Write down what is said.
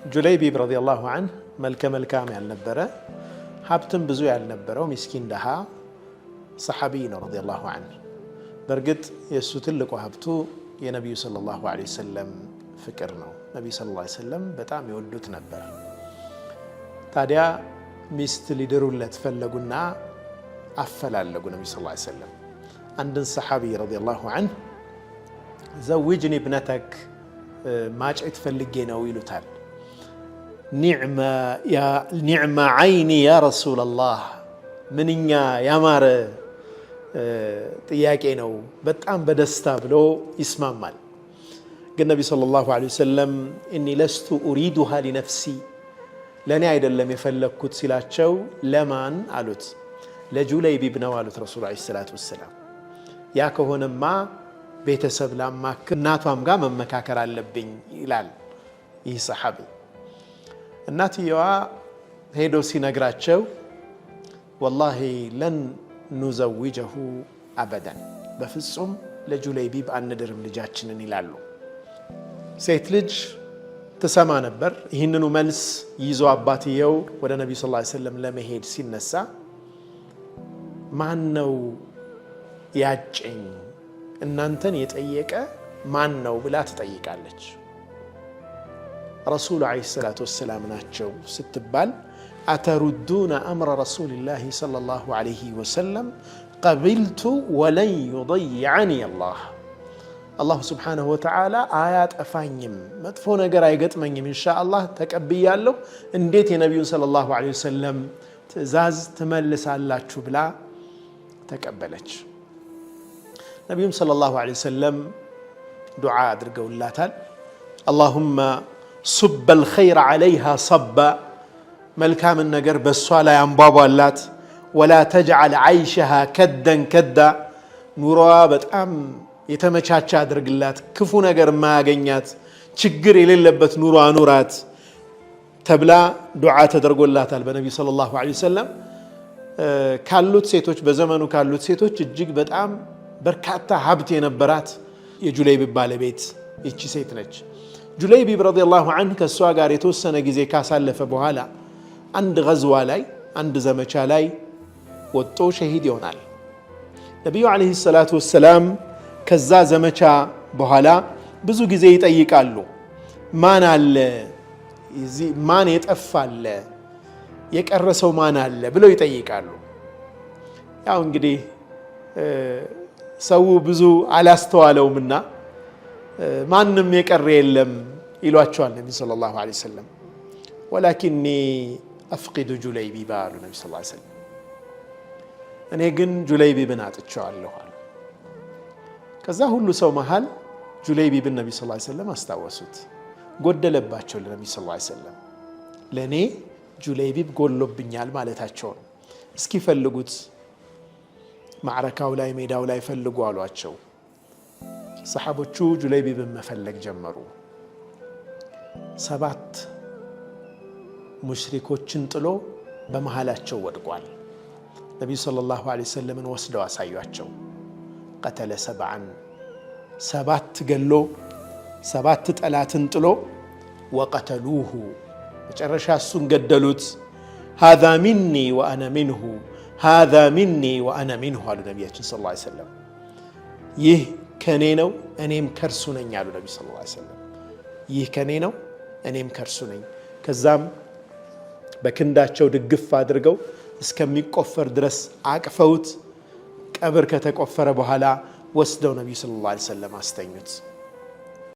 ጁለይቢብ ረዲየላሁ ዐንሁ መልከ መልካም ያልነበረ ሀብትም ብዙ ያልነበረው ምስኪን ደሃ ሰሐቢ ነው ረዲየላሁ ዐንሁ። በእርግጥ የእሱ ትልቁ ሀብቱ የነቢዩ ሰለላሁ ዐለይሂ ወሰለም ፍቅር ነው። ነቢዩ ሰለላሁ ዐለይሂ ወሰለም በጣም ይወዱት ነበር። ታዲያ ሚስት ሊድሩለት ፈለጉና አፈላለጉ። ነቢዩ ሰለላሁ ዐለይሂ ወሰለም አንድን ሰሐቢ ረዲየላሁ ዐንሁ ዘውጅኒ ብነተክ ማጨት ፈልጌ ነው ይሉታል። ኒዕማ ዐይኒ ያ ረሱለላህ፣ ምንኛ ያማረ ጥያቄ ነው፣ በጣም በደስታ ብሎ ይስማማል። ግን ነቢ ሰለላሁ ዐለይሂ ወሰለም እኒ ለስቱ ኡሪዱሃ ሊነፍሲ፣ ለእኔ አይደለም የፈለግኩት ሲላቸው ለማን አሉት? ለጁለይቢብ ነው አሉት ረሱሉ ዐለይሂ ሰላቱ ወሰላም። ያ ከሆነማ ቤተሰብ ላማክር እናቷም ጋር መመካከር አለብኝ ይላል ይህ ሰሐቢ። እናትየዋ ሄዶ ሲነግራቸው ወላሂ ለን ኑዘውጀሁ አበደን፣ በፍጹም ለጁለይቢብ አንድርም ልጃችንን ይላሉ። ሴት ልጅ ትሰማ ነበር። ይህንኑ መልስ ይዞ አባትየው ወደ ነቢዩ ሰለላሁ ዐለይሂ ወሰለም ለመሄድ ሲነሳ ማን ነው ያጨኝ እናንተን የጠየቀ ማን ነው ብላ ትጠይቃለች። ረሱሉ ዐለይሂ ሰላቱ ወሰላም ናቸው ስትባል አተሩዱነ አምረ ረሱሊላሂ ሰለላሁ ዐለይሂ ወሰለም ቀቢልቱ ወለን ዩضይዐኒ አላህ፣ አላሁ ስብሓነሁ ወተዓላ አያጠፋኝም፣ መጥፎ ነገር አይገጥመኝም፣ ኢንሻአላህ ተቀብያለሁ፣ እንዴት የነቢዩን ሰለላሁ ዐለይሂ ወሰለም ትእዛዝ ትመልሳላችሁ ብላ ተቀበለች። ነቢዩም ሰለላሁ ዐለይሂ ወሰለም ዱዓ አድርገውላታል። አላሁመ ሱበል ኸይረ ዐለይሃ ሰባ፣ መልካምን ነገር በእሷ ላይ አንቧቧላት። ወላ ተጅዐል ዐይሸሃ ከደን ከዳ፣ ኑሮዋ በጣም የተመቻቸ አድርግላት፣ ክፉ ነገር የማያገኛት ችግር የሌለበት ኑሮ አኑራት ተብላ ዱዓ ተደርጎላታል። በነቢዩ ሰለላሁ ዐለይሂ ወሰለም ካሉት ሴቶች በዘመኑ ካሉት ሴቶች እጅግ በጣም በርካታ ሀብት የነበራት የጁለይቢብ ባለቤት ይቺ ሴት ነች። ጁለይቢብ ረዲየላሁ ዐንሁ ከእሷ ጋር የተወሰነ ጊዜ ካሳለፈ በኋላ አንድ ገዝዋ ላይ አንድ ዘመቻ ላይ ወጦ ሸሂድ ይሆናል። ነቢዩ ዐለይሂ ሰላቱ ወሰላም ከዛ ዘመቻ በኋላ ብዙ ጊዜ ይጠይቃሉ። ማን አለ ማን የጠፋለ የቀረሰው ማን አለ ብለው ይጠይቃሉ። ያው እንግዲህ ሰው ብዙ አላስተዋለውምና ማንም የቀረ የለም ይሏቸዋል ነቢ ሰለላሁ ዐለይሂ ወሰለም። ወላኪኒ አፍቂዱ ጁለይቢብ አሉ ነቢ ሰለላሁ ዐለይሂ ወሰለም፣ እኔ ግን ጁለይቢብን አጥቼዋለሁ አሉ። ከዛ ሁሉ ሰው መሃል ጁለይቢብን ነቢ ሰለላሁ ዐለይሂ ወሰለም አስታወሱት። ጎደለባቸው ለነቢ ሰለላሁ ዐለይሂ ወሰለም፣ ለእኔ ጁለይቢብ ጎሎብኛል ማለታቸው ነው። እስኪ ፈልጉት፣ ማዕረካው ላይ ሜዳው ላይ ፈልጉ አሏቸው። ሰሓቦቹ ጁለይቢብን መፈለግ ጀመሩ። 7 ሙሽሪኮችን ጥሎ በመሃላቸው ወድቋል። ነቢዩ ሰለላሁ ዐለይሂ ወሰለምን ወስደው አሳዩአቸው። ቀተለ 7 ገሎ 7 ጠላትን ጥሎ ወቀተሉሁ፣ መጨረሻ እሱን ገደሉት። ሃዛ ሚኒ ወአነ ሚንሁ፣ ሃዛ ሚኒ ወአነ ሚንሁ አሉ ነቢያችን ሰለላሁ ዐለይሂ ወሰለም። ይህ ከኔ ነው እኔም ከርሱ ነኝ አሉ ነቢ ሰለላሁ ዐለይሂ ወሰለም። ይህ ከኔ ነው እኔም ከርሱ ነኝ። ከዛም በክንዳቸው ድግፍ አድርገው እስከሚቆፈር ድረስ አቅፈውት ቀብር ከተቆፈረ በኋላ ወስደው ነቢዩ ሰለላሁ ዐለይሂ ወሰለም አስተኙት።